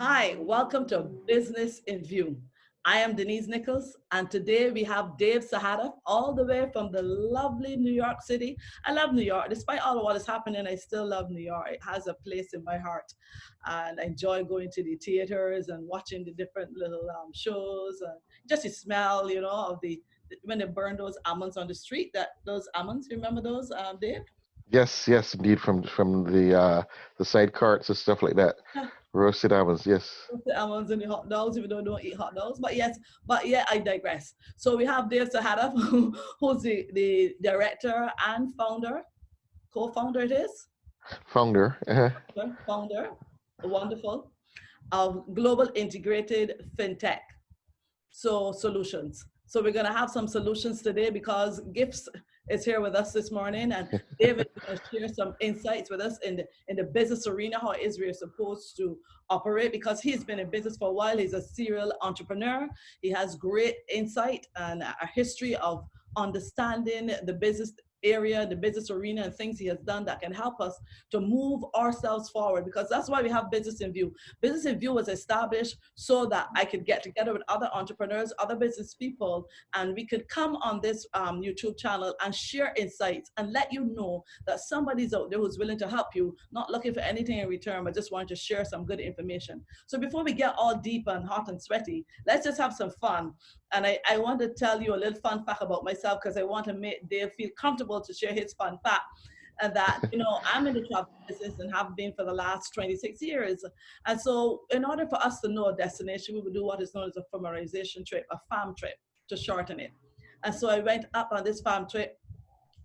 Hi, welcome to Business in View. I am Denise Nichols, and today we have Dave Sahadath all the way from the lovely New York City. I love New York. Despite all of what is happening, I still love New York. It has a place in my heart, and I enjoy going to the theaters and watching the different little shows. And just the smell, of the when they burn those almonds on the street. That those almonds, remember those, Dave? Yes, yes, indeed, from the side carts and stuff like that. Roasted almonds, yes. The almonds and the hot dogs, even though I don't eat hot dogs. But yes, but yeah, I digress. So we have Dave Sahadath, who's the director and founder, co-founder it is, Founder. founder, wonderful, of Global Integrated Fintech Solutions. So we're going to have some solutions today because Gifts is here with us this morning, and David is going to share some insights with us in the business arena, how it is we're supposed to operate, because he's been in business for a while. He's a serial entrepreneur. He has great insight and a history of understanding the business area, the business arena, and things he has done that can help us to move ourselves forward, because that's why we have Business in View. Business in View was established so that I could get together with other entrepreneurs, other business people, and we could come on this YouTube channel and share insights and let you know that somebody's out there who's willing to help you, not looking for anything in return, but just wanting to share some good information. So before we get all deep and hot and sweaty, let's just have some fun. And I want to tell you a little fun fact about myself, because I want to make Dave feel comfortable to share his fun fact. And that, I'm in the travel business and have been for the last 26 years. And so in order for us to know a destination, we would do what is known as a familiarization trip, a farm trip, to shorten it. And so I went up on this farm trip.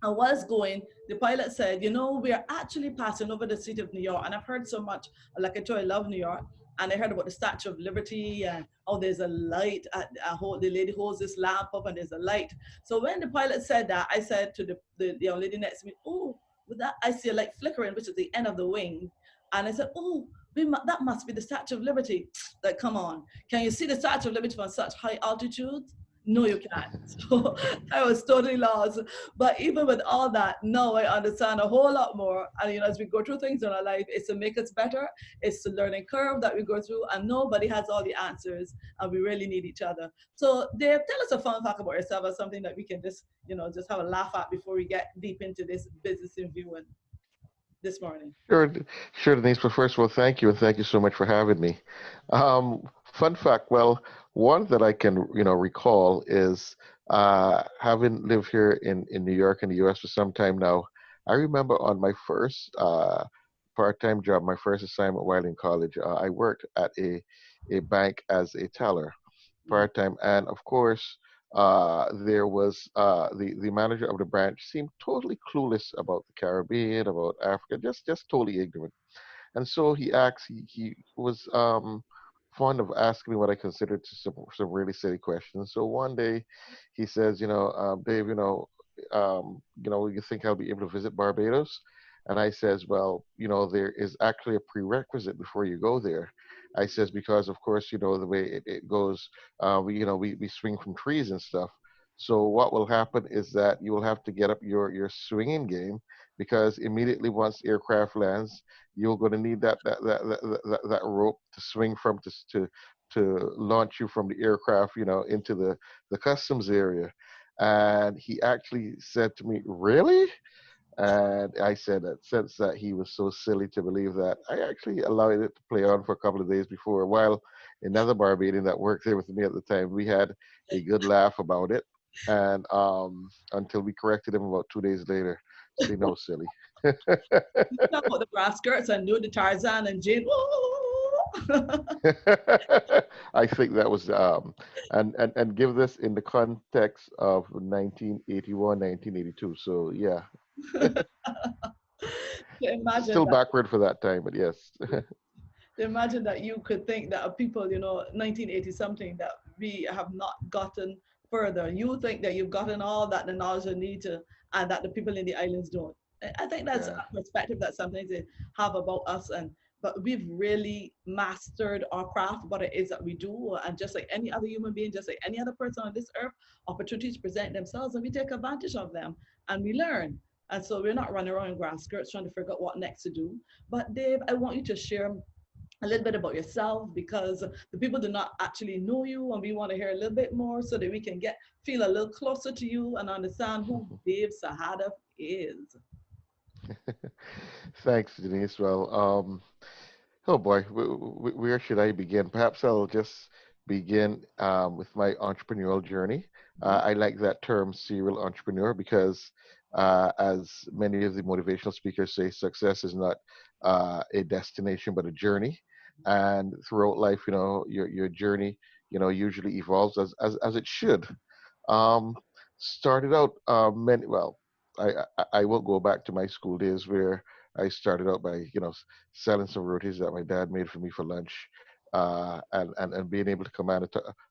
I was going, the pilot said, we are actually passing over the city of New York. And I've heard so much, like I told you, I love New York. And I heard about the Statue of Liberty and there's a light, the lady holds this lamp up and there's a light. So when the pilot said that, I said to the young lady next to me, oh, with that, I see a light flickering, which is the end of the wing. And I said, oh, that must be the Statue of Liberty. Like, come on, can you see the Statue of Liberty from such high altitude? No, you can't. So I was totally lost. But even with all that, now I understand a whole lot more. And as we go through things in our life, it's to make us better. It's the learning curve that we go through, and nobody has all the answers, and we really need each other. So Dave, tell us a fun fact about yourself, or something that we can just have a laugh at before we get deep into this business in viewing this morning. Sure, sure, Denise. But first of all, thank you, and thank you so much for having me. Fun fact, well, one that I can, recall is having lived here in New York in the U.S. for some time now. I remember on my first part-time job, my first assignment while in college, I worked at a bank as a teller part-time, and of course, there was the manager of the branch seemed totally clueless about the Caribbean, about Africa, just totally ignorant. And so he was fond of asking me what I considered some really silly questions. So one day he says, Dave, you think I'll be able to visit Barbados? And I says, well, there is actually a prerequisite before you go there. I says, because of course, the way it goes, we swing from trees and stuff. So what will happen is that you will have to get up your swinging game, because immediately once aircraft lands, you're going to need that rope to swing from to launch you from the aircraft, into the customs area. And he actually said to me, "Really?" And I said that since that he was so silly to believe that, I actually allowed it to play on for a couple of days before. While another Barbadian that worked there with me at the time, we had a good laugh about it, and until we corrected him about 2 days later. Say no, silly. You talk about the grass skirts and do the Tarzan and Jane. I think that was and give this in the context of 1981, 1982. So yeah, Imagine still that. backward for that time, but yes. Imagine that you could think that people, 1980 something, that we have not gotten further. You think that you've gotten all that the knowledge you need to, and that the people in the islands don't. I think that's Yeah. a perspective that sometimes they have about us, but we've really mastered our craft, what it is that we do, and just like any other human being, just like any other person on this earth, opportunities present themselves, and we take advantage of them, and we learn. And so we're not running around in grass skirts trying to figure out what next to do. But Dave, I want you to share a little bit about yourself, because the people do not actually know you, and we want to hear a little bit more so that we can get feel a little closer to you and understand who Dave Sahadath is. Thanks, Denise. Well, oh boy, where should I begin? Perhaps I'll just begin with my entrepreneurial journey. I like that term, serial entrepreneur, because as many of the motivational speakers say, success is not a destination but a journey. And throughout life, your journey, usually evolves as it should. Um, Started out many well. I will go back to my school days where I started out by selling some rotis that my dad made for me for lunch, and being able to command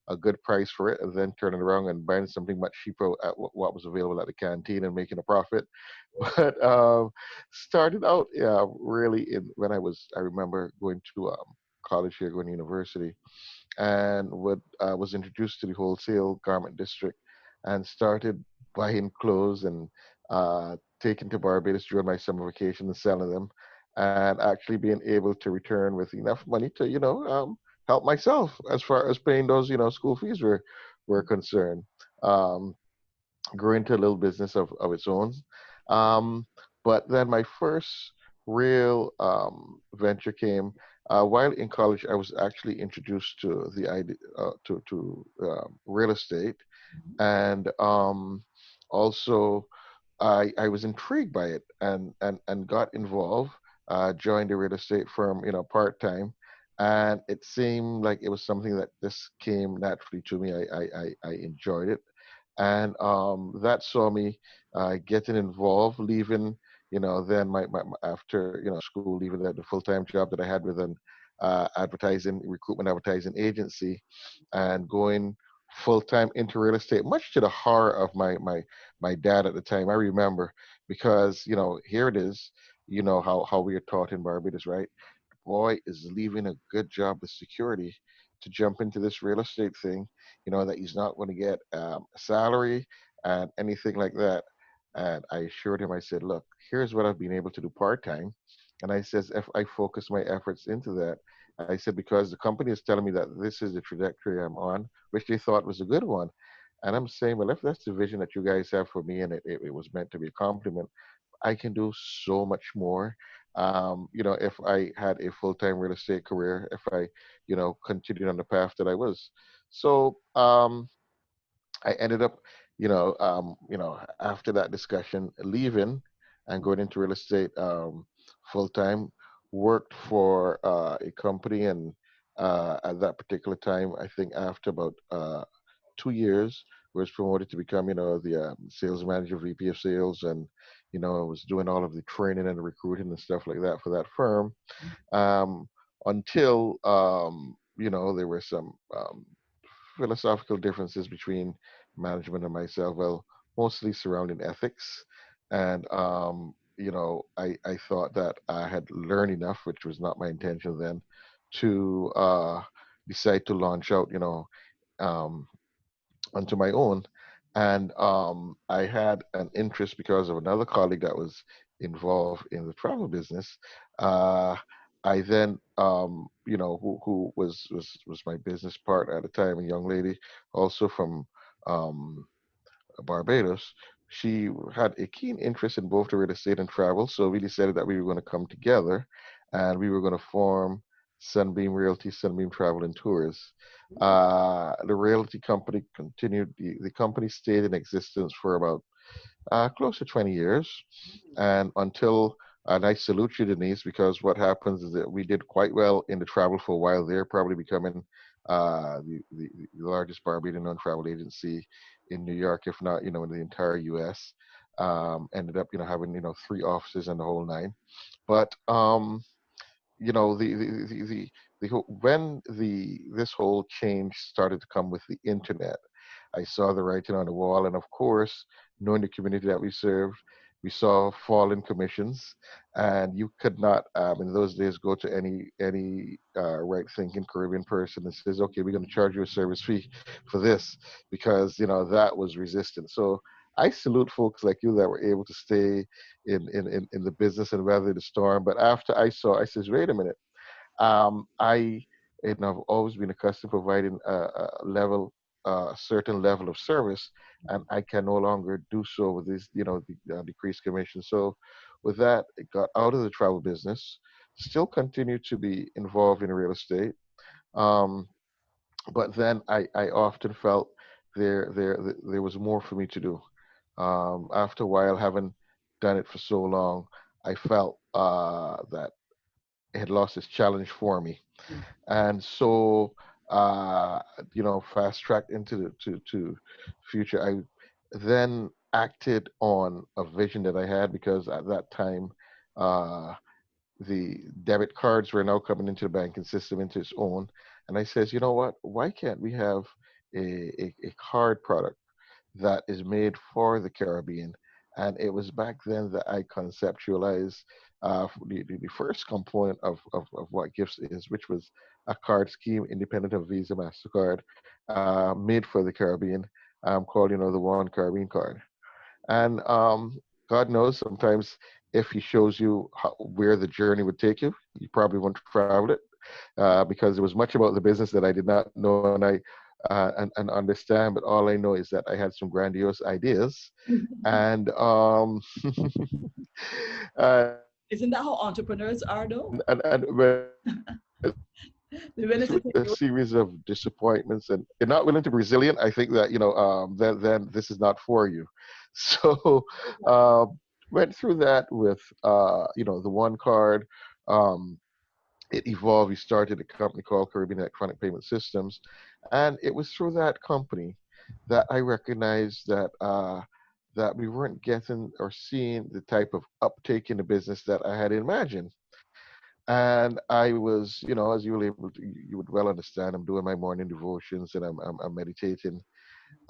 a good price for it, and then turning around and buying something much cheaper at what was available at the canteen and making a profit. But started out, yeah, really in when I remember going to college here, going to university, and was introduced to the wholesale garment district and started buying clothes and taking to Barbados during my summer vacation and selling them, and actually being able to return with enough money to help myself as far as paying those school fees were concerned. Um, Grew into a little business of its own. Um, but then my first real venture came while in college. I was actually introduced to the idea to real estate, and also I was intrigued by it and got involved. Joined a real estate firm, part time, and it seemed like it was something that just came naturally to me. I enjoyed it, and that saw me getting involved, leaving, then after school, leaving the full-time job that I had with an recruitment advertising agency, and going full-time into real estate, much to the horror of my dad at the time. I remember, because here it is, how we are taught in Barbados, right? Boy is leaving a good job with security to jump into this real estate thing, that he's not going to get a salary and anything like that. And I assured him, I said, look, here's what I've been able to do part time. And I says, if I focus my efforts into that, I said, because the company is telling me that this is the trajectory I'm on, which they thought was a good one. And I'm saying, well, if that's the vision that you guys have for me, and it was meant to be a compliment, I can do so much more. If I had a full-time real estate career, if I, continued on the path that I was. So I ended up, after that discussion, leaving and going into real estate full time. Worked for a company, and at that particular time, I think after about 2 years, was promoted to become, the sales manager, VP of sales, and I was doing all of the training and recruiting and stuff like that for that firm, um, until there were some philosophical differences between management and myself. Well, mostly surrounding ethics, and I thought that I had learned enough, which was not my intention then, to decide to launch out, um, onto my own. And I had an interest because of another colleague that was involved in the travel business. Uh, I then, who was my business partner at the time, a young lady, also from um, Barbados. She had a keen interest in both the real estate and travel, so we decided that we were going to come together, and we were going to form Sunbeam Realty, Sunbeam Travel and Tours. The realty company continued, the company stayed in existence for about close to 20 years. And until, and I salute you, Denise, because what happens is that we did quite well in the travel for a while there, probably becoming the largest Barbadian non-travel agency in New York, if not, in the entire U.S. Ended up, having, 3 offices and the whole nine. But you know when the this whole change started to come with the internet, I saw the writing on the wall, and of course, knowing the community that we served, we saw falling commissions, and you could not, in those days, go to any right-thinking Caribbean person that says, "Okay, we're going to charge you a service fee for this," because that was resistant. So I salute folks like you that were able to stay in the business and weather the storm. But after I saw, I says, "Wait a minute." I I've always been accustomed to providing a certain level of service, and I can no longer do so with this, the decreased commission. So, with that, it got out of the travel business. Still continue to be involved in real estate, um, but then I often felt there was more for me to do. After a while, having done it for so long, I felt that it had lost its challenge for me, and so uh, fast tracked into the to future. I then acted on a vision that I had because at that time uh, the debit cards were now coming into the banking system into its own, and I says, you know what? Why can't we have a card product that is made for the Caribbean? And it was back then that I conceptualized the first component of what gifts is, which was a card scheme independent of Visa, MasterCard, made for the Caribbean, called, the One Caribbean card. And God knows, sometimes if He shows you where the journey would take you, you probably won't travel it, because there was much about the business that I did not know and understand. But all I know is that I had some grandiose ideas, and Isn't that how entrepreneurs are, though? and They're with willing to a take you. series of disappointments, and you're not willing to be resilient, I think that then this is not for you. So um, went through that with the one card. Um, it evolved. We started a company called Caribbean Electronic Payment Systems, and it was through that company that I recognized that we weren't getting or seeing the type of uptake in the business that I had imagined. And I was, as you will able to, you would well understand, I'm doing my morning devotions, and I'm meditating,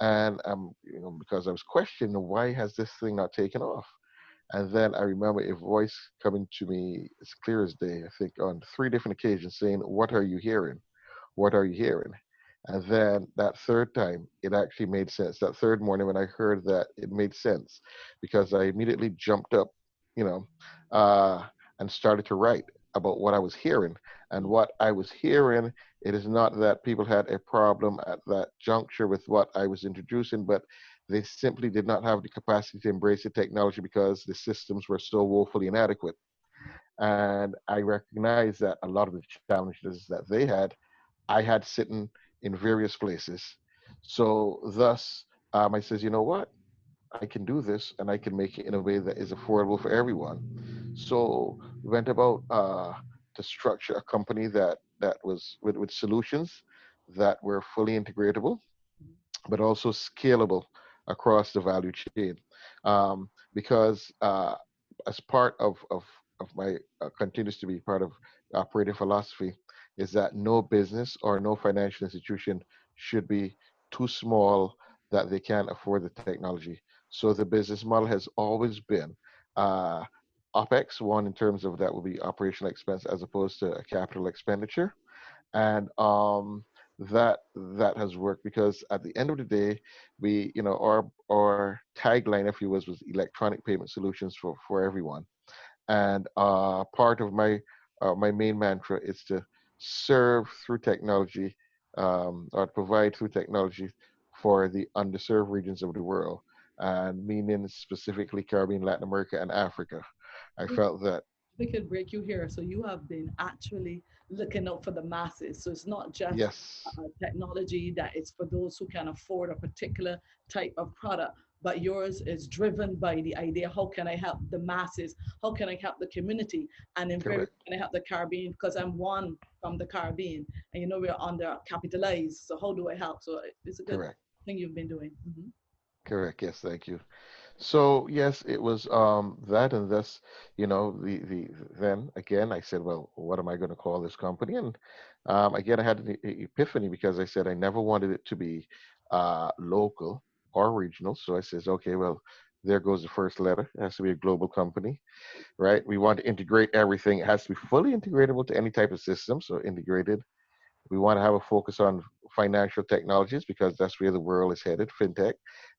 and because I was questioning, why has this thing not taken off? And then I remember a voice coming to me as clear as day, I think on three different occasions, saying, "What are you hearing? What are you hearing?" And then that third time, it actually made sense. That third morning, when I heard that, it made sense because I immediately jumped up, you know, uh, and started to write about what I was hearing. And what I was hearing, it is not that people had a problem at that juncture with what I was introducing, but they simply did not have the capacity to embrace the technology because the systems were so woefully inadequate. And I recognized that a lot of the challenges that they had, I had sitting in various places. So thus, I says, you know what? I can do this, and I can make it in a way that is affordable for everyone. So we went about to structure a company that was with solutions that were fully integratable, but also scalable across the value chain. Because as part of my continues to be part of operating philosophy is that no business or no financial institution should be too small that they can't afford the technology. So the business model has always been uh, OPEX, one in terms of that will be operational expense as opposed to a capital expenditure, and that has worked because at the end of the day, we our tagline, if you was electronic payment solutions for everyone. And part of my main mantra is to serve through technology, or provide through technology for the underserved regions of the world, and meaning specifically Caribbean, Latin America, and Africa. I felt that. We could break you here. So you have been actually looking out for the masses. So it's not just Yes. technology that is for those who can afford a particular type of product, but yours is driven by the idea: how can I help the masses? How can I help the community? And in very, Correct. can I help the Caribbean? Because I'm one from the Caribbean, and we're under capitalized. So how do I help? So it's a good Correct. thing you've been doing. Correct. Yes. Thank you. So yes, it was that, and this, the then again I said, well, what am I going to call this company? And again, I had an epiphany because I said I never wanted it to be local or regional. So I says, okay, well, there goes the first letter. It has to be a global company, right? We want to integrate everything. It has to be fully integratable to any type of system. So integrated. We want to have a focus on financial technologies because that's where the world is headed, fintech,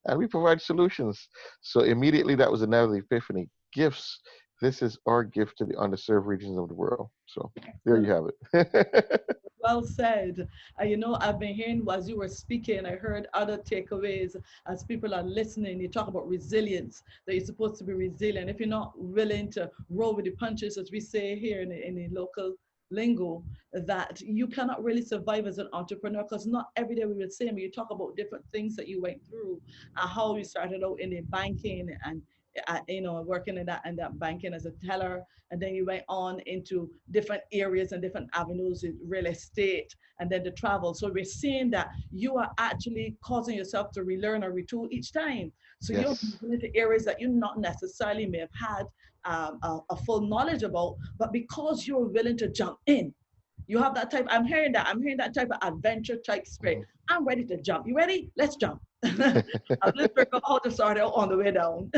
and we provide solutions. So immediately that was another epiphany. Gifts this is our gift to the underserved regions of the world. So there you have it. Well said. I've been hearing as you were speaking, I heard other takeaways as people are listening. You talk about resilience, that you're supposed to be resilient. If you're not willing to roll with the punches, as we say here in the local lingo, that you cannot really survive as an entrepreneur because not every day we will say, you talk about different things that you went through and how you started out in the banking and working in that banking as a teller, and then you went on into different areas and different avenues in real estate, and then the travel. So we're seeing that you are actually causing yourself to relearn or retool each time. So you're Yes, moving into areas that you not necessarily may have had a full knowledge about, but because you're willing to jump in, you have that type. I'm hearing that type of adventure type spirit. mhm. I'm ready to jump. You ready? Let's jump. Let's figure out how to start out on the way down.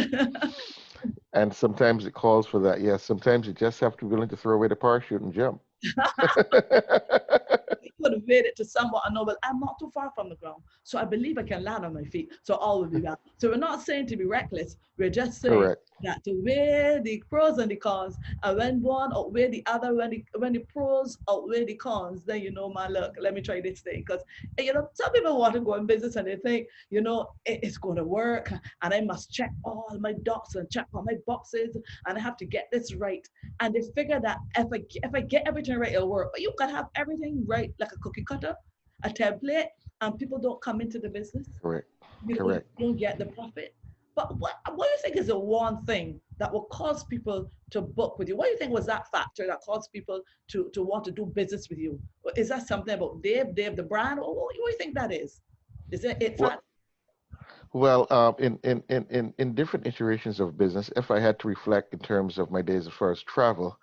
And sometimes it calls for that. Yes, sometimes you just have to be willing to throw away the parachute and jump. He could have made it to somewhat I know, but I'm not too far from the ground. So I believe I can land on my feet. So all will be well. So we're not saying to be reckless. We're just saying Correct. that to weigh the pros and the cons, and when one outweigh the other, when the pros outweigh the cons, then man, look, let me try this thing. Because some people want to go in business and they think, it's going to work, and I must check all my dots and check all my boxes, and I have to get this right. And they figure that if I get everything right, it'll work. But you can have everything right, like a cookie cutter, a template, and people don't come into the business. Correct. You Correct. don't get the profit. But what do you think is the one thing that will cause people to book with you? What do you think was that factor that caused people to want to do business with you? Is that something about Dave the brand? Or what do you think that is? Is it Well, fact? in different iterations of business, if I had to reflect in terms of my days as far as travel,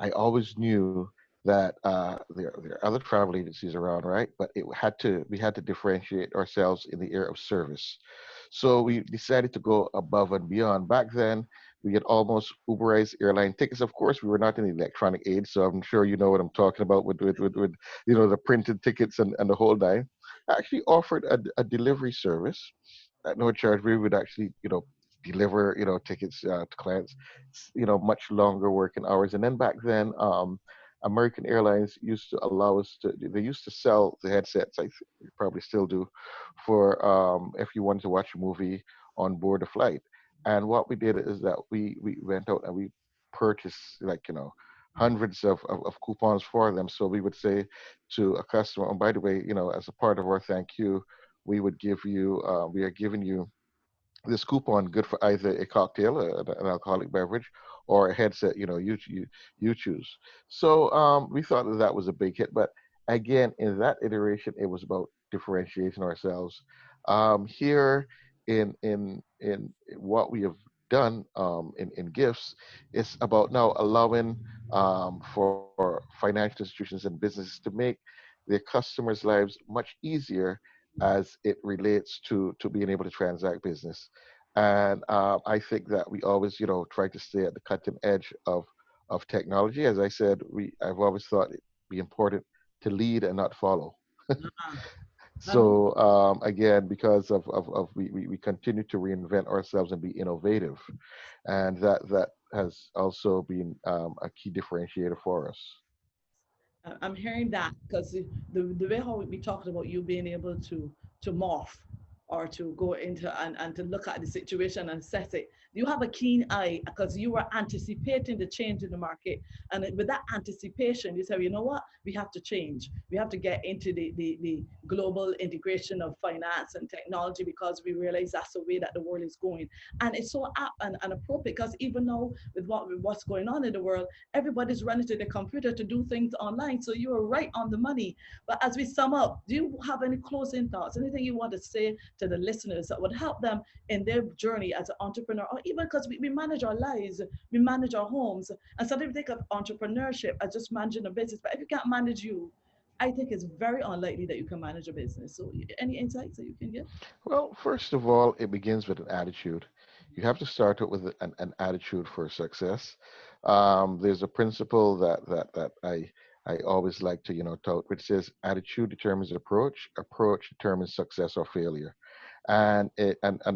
I always knew that there are other travel agencies around, right? But we had to differentiate ourselves in the area of service. So we decided to go above and beyond. Back then, we had almost Uberized airline tickets. Of course, we were not in the electronic age, so I'm sure you know what I'm talking about with the printed tickets and the whole nine. I actually offered a delivery service at no charge. We would actually, deliver, tickets to clients, much longer working hours. And then back then, American Airlines used to allow us to, they used to sell the headsets, they probably still do, for if you wanted to watch a movie on board a flight. And what we did is that we went out and we purchased, like, hundreds of coupons for them. So we would say to a customer, oh, by the way, as a part of our thank you, we are giving you this coupon good for either a cocktail, an alcoholic beverage, or a headset. You choose. So we thought that that was a big hit. But again, in that iteration, it was about differentiating ourselves. Here in what we have done in gifts, it's about now allowing for financial institutions and businesses to make their customers' lives much easier as it relates to being able to transact business. And I think that we always, try to stay at the cutting edge of technology. As I said, I've always thought it be important to lead and not follow. Uh, I love So again, because of we continue to reinvent ourselves and be innovative, and that has also been a key differentiator for us. I'm hearing that because the way how we talked about you being able to morph or to go into and to look at the situation and assess it. You have a keen eye because you were anticipating the change in the market. And with that anticipation, you say, you know what, we have to change. We have to get into the global integration of finance and technology because we realize that's the way that the world is going. And it's so apt and appropriate because even now with what's going on in the world, everybody's running to the computer to do things online. So you are right on the money. But as we sum up, do you have any closing thoughts? Anything you want to say to the listeners that would help them in their journey as an entrepreneur, or even because we manage our lives, we manage our homes, and sometimes we think of entrepreneurship as just managing a business. But if you can't manage you, I think it's very unlikely that you can manage a business. So, any insights that you can give? Well, first of all, it begins with an attitude. You have to start out with an attitude for success. There's a principle that I always like to tout, which says attitude determines approach, approach determines success or failure. And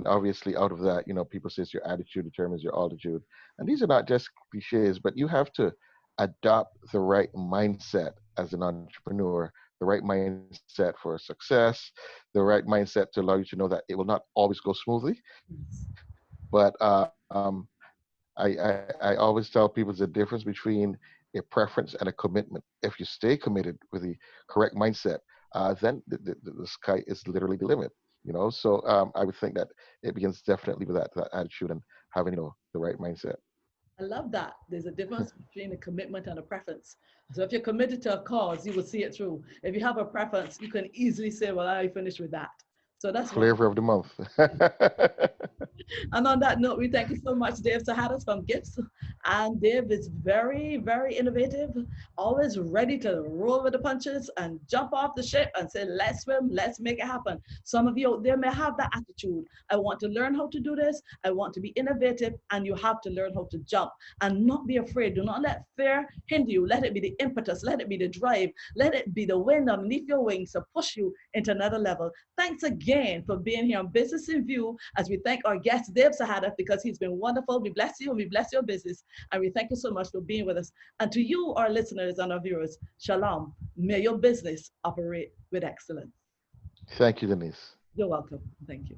obviously out of that, people says your attitude determines your altitude. And these are not just cliches, but you have to adopt the right mindset as an entrepreneur, the right mindset for success, the right mindset to allow you to know that it will not always go smoothly. But I always tell people there's a difference between a preference and a commitment. If you stay committed with the correct mindset, then the sky is literally the limit. So I would think that it begins definitely with that attitude and having the right mindset. I love that. There's a difference between a commitment and a preference. So if you're committed to a cause, you will see it through. If you have a preference, you can easily say, well, I finished with that. So that's Flavor wonderful. of the month. And on that note, we thank you so much, Dave Sahadath from Gifts. And Dave is very, very innovative, always ready to roll with the punches and jump off the ship and say, let's swim, let's make it happen. Some of you out there may have that attitude. I want to learn how to do this. I want to be innovative, and you have to learn how to jump and not be afraid. Do not let fear hinder you. Let it be the impetus. Let it be the drive. Let it be the wind underneath your wings to push you into another level. Thanks again for being here on Business in View, as we thank our guest, Dave Sahadath, because he's been wonderful. We bless you and we bless your business. And we thank you so much for being with us. And to you, our listeners and our viewers, shalom. May your business operate with excellence. Thank you, Denise. You're welcome. Thank you.